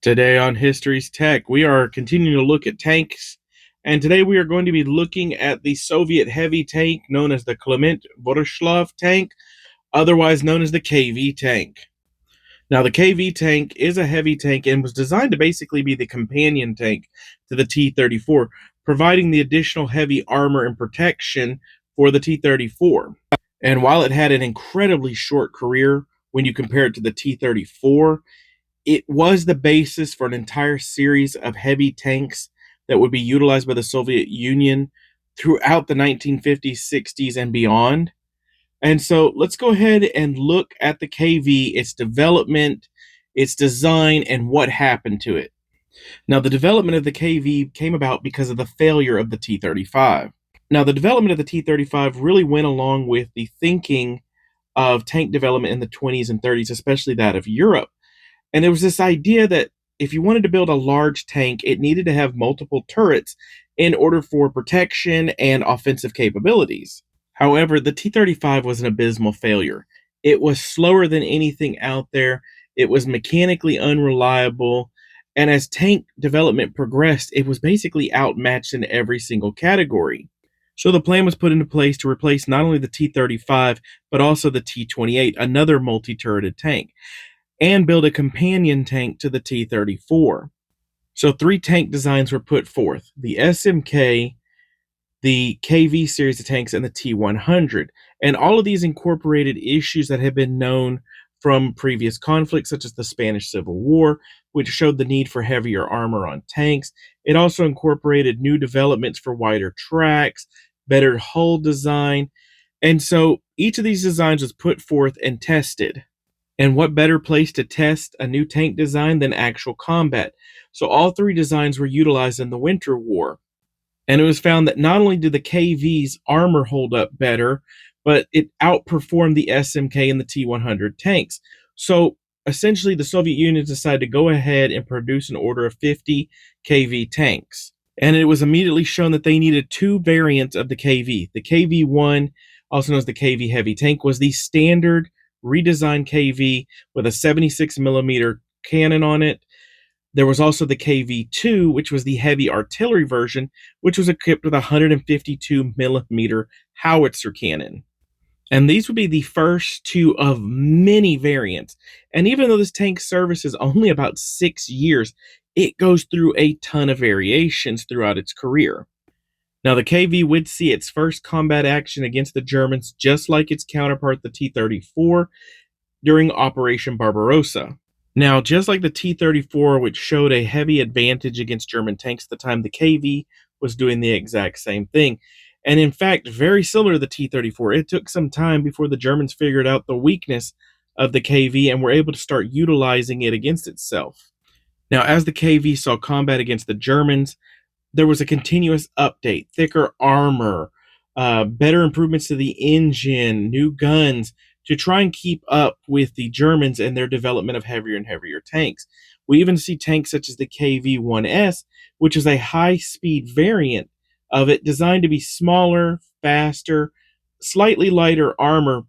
Today on History's Tech, we are continuing to look at tanks, and today we are going to be looking at the Soviet heavy tank known as the Kliment Voroshilov tank, otherwise known as the KV tank. Now, the KV tank is a heavy tank and was designed to basically be the companion tank to the T-34, providing the additional heavy armor and protection for the T-34. And while it had an incredibly short career when you compare it to the T-34, it was the basis for an entire series of heavy tanks that would be utilized by the Soviet Union throughout the 1950s, 60s, and beyond. And so let's go ahead and look at the KV, its development, its design, and what happened to it. Now, the development of the KV came about because of the failure of the T-35. Now, the development of the T-35 really went along with the thinking of tank development in the 20s and 30s, especially that of Europe. And there was this idea that if you wanted to build a large tank, it needed to have multiple turrets in order for protection and offensive capabilities. However, the T-35 was an abysmal failure. It was slower than anything out there. It was mechanically unreliable. And as tank development progressed, it was basically outmatched in every single category. So the plan was put into place to replace not only the T-35, but also the T-28, another multi-turreted tank, and build a companion tank to the T-34. So 3 tank designs were put forth: the SMK, the KV series of tanks, and the T-100. And all of these incorporated issues that had been known from previous conflicts, such as the Spanish Civil War, which showed the need for heavier armor on tanks. It also incorporated new developments for wider tracks, better hull design. And so each of these designs was put forth and tested. And what better place to test a new tank design than actual combat? So all 3 designs were utilized in the Winter War. And it was found that not only did the KV's armor hold up better, but it outperformed the SMK and the T-100 tanks. So essentially, the Soviet Union decided to go ahead and produce an order of 50 KV tanks. And it was immediately shown that they needed 2 variants of the KV. The KV-1, also known as the KV heavy tank, was the standard redesigned KV with a 76 millimeter cannon on it. There was also the KV-2, which was the heavy artillery version, which was equipped with a 152 millimeter howitzer cannon. And these would be the first 2 of many variants. And even though this tank services only about 6 years, it goes through a ton of variations throughout its career. Now, the KV would see its first combat action against the Germans, just like its counterpart, the T-34, during Operation Barbarossa. Now, just like the T-34, which showed a heavy advantage against German tanks at the time, the KV was doing the exact same thing. And in fact, very similar to the T-34, it took some time before the Germans figured out the weakness of the KV and were able to start utilizing it against itself. Now, as the KV saw combat against the Germans, there was a continuous update: thicker armor, better improvements to the engine, new guns, to try and keep up with the Germans and their development of heavier and heavier tanks. We even see tanks such as the KV-1S, which is a high-speed variant of it, designed to be smaller, faster, slightly lighter armor,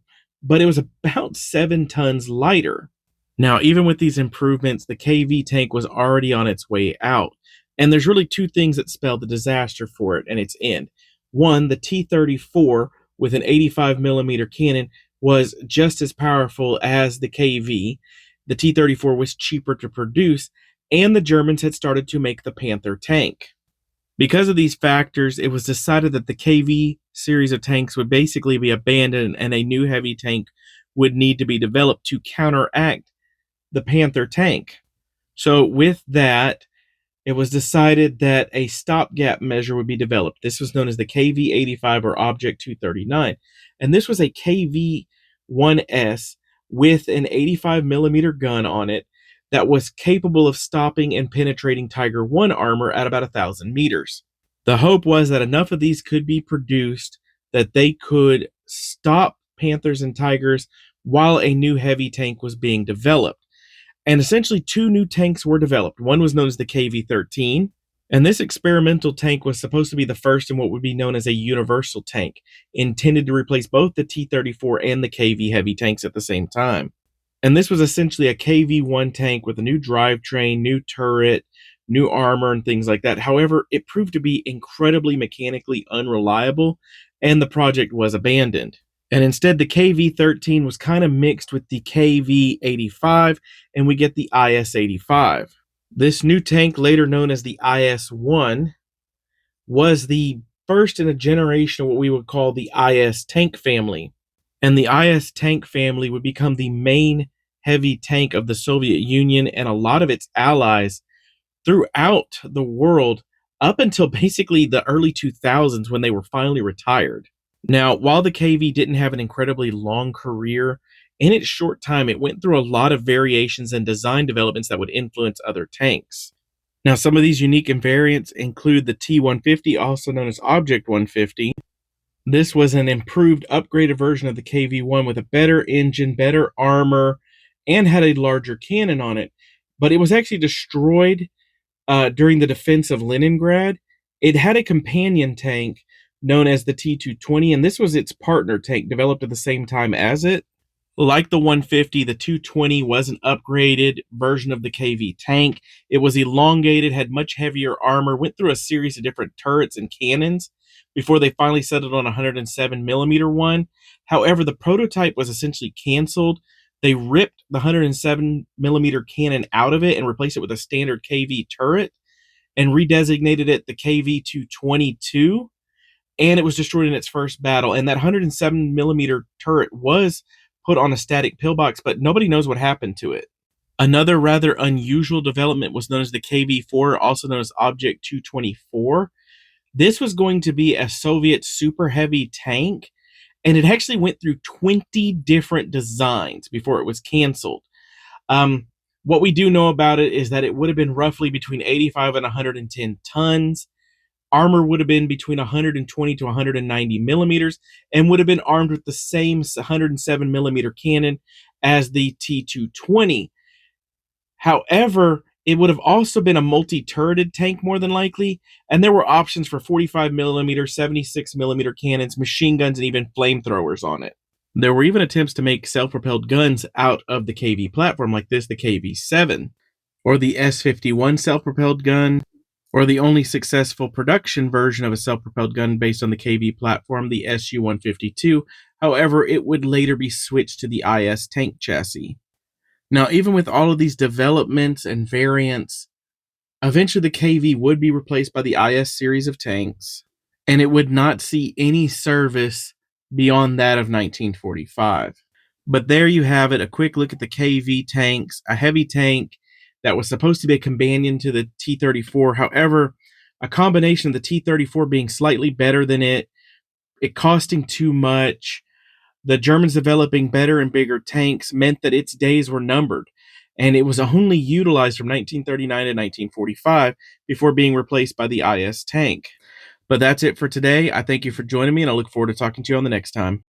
but it was about 7 tons lighter. Now, even with these improvements, the KV tank was already on its way out. And there's really 2 things that spelled the disaster for it and its end. One, the T-34 with an 85 millimeter cannon was just as powerful as the KV. The T-34 was cheaper to produce, and the Germans had started to make the Panther tank. Because of these factors, it was decided that the KV series of tanks would basically be abandoned and a new heavy tank would need to be developed to counteract the Panther tank. So with that, it was decided that a stopgap measure would be developed. This was known as the KV-85 or Object 239. And this was a KV-1S with an 85 millimeter gun on it that was capable of stopping and penetrating Tiger I armor at about 1,000 meters. The hope was that enough of these could be produced that they could stop Panthers and Tigers while a new heavy tank was being developed. And essentially 2 new tanks were developed. One was known as the KV-13, and this experimental tank was supposed to be the first in what would be known as a universal tank, intended to replace both the T-34 and the KV heavy tanks at the same time. And this was essentially a KV-1 tank with a new drivetrain, new turret, new armor, and things like that. However, it proved to be incredibly mechanically unreliable, and the project was abandoned. And instead, the KV-13 was kind of mixed with the KV-85, and we get the IS-85. This new tank, later known as the IS-1, was the first in a generation of what we would call the IS tank family. And the IS tank family would become the main heavy tank of the Soviet Union and a lot of its allies throughout the world up until basically the early 2000s when they were finally retired. Now, while the KV didn't have an incredibly long career, in its short time, it went through a lot of variations and design developments that would influence other tanks. Now, some of these unique variants include the T-150, also known as Object 150. This was an improved, upgraded version of the KV-1 with a better engine, better armor, and had a larger cannon on it. But it was actually destroyed during the defense of Leningrad. It had a companion tank known as the T-220, and this was its partner tank developed at the same time as it. Like the 150, the 220 was an upgraded version of the KV tank. It was elongated, had much heavier armor, went through a series of different turrets and cannons before they finally settled on a 107 millimeter one. However, the prototype was essentially canceled. They ripped the 107 millimeter cannon out of it and replaced it with a standard KV turret and redesignated it the KV 222. And it was destroyed in its first battle. And that 107 millimeter turret was put on a static pillbox, but nobody knows what happened to it. Another rather unusual development was known as the KV-4, also known as Object 224. This was going to be a Soviet super heavy tank, and it actually went through 20 different designs before it was canceled. What we do know about it is that it would have been roughly between 85 and 110 tons. Armor would have been between 120 to 190 millimeters and would have been armed with the same 107 millimeter cannon as the T-220. However, it would have also been a multi-turreted tank more than likely, and there were options for 45 millimeter, 76 millimeter cannons, machine guns, and even flamethrowers on it. There were even attempts to make self-propelled guns out of the KV platform like this, the KV-7, or the S-51 self-propelled gun, or the only successful production version of a self-propelled gun based on the KV platform, the Su-152. However, it would later be switched to the IS tank chassis. Now, even with all of these developments and variants, eventually the KV would be replaced by the IS series of tanks, and it would not see any service beyond that of 1945. But there you have it, a quick look at the KV tanks, a heavy tank that was supposed to be a companion to the T-34. However, a combination of the T-34 being slightly better than it costing too much, the Germans developing better and bigger tanks meant that its days were numbered, and it was only utilized from 1939 to 1945 before being replaced by the IS tank. But that's it for today. I thank you for joining me, and I look forward to talking to you on the next time.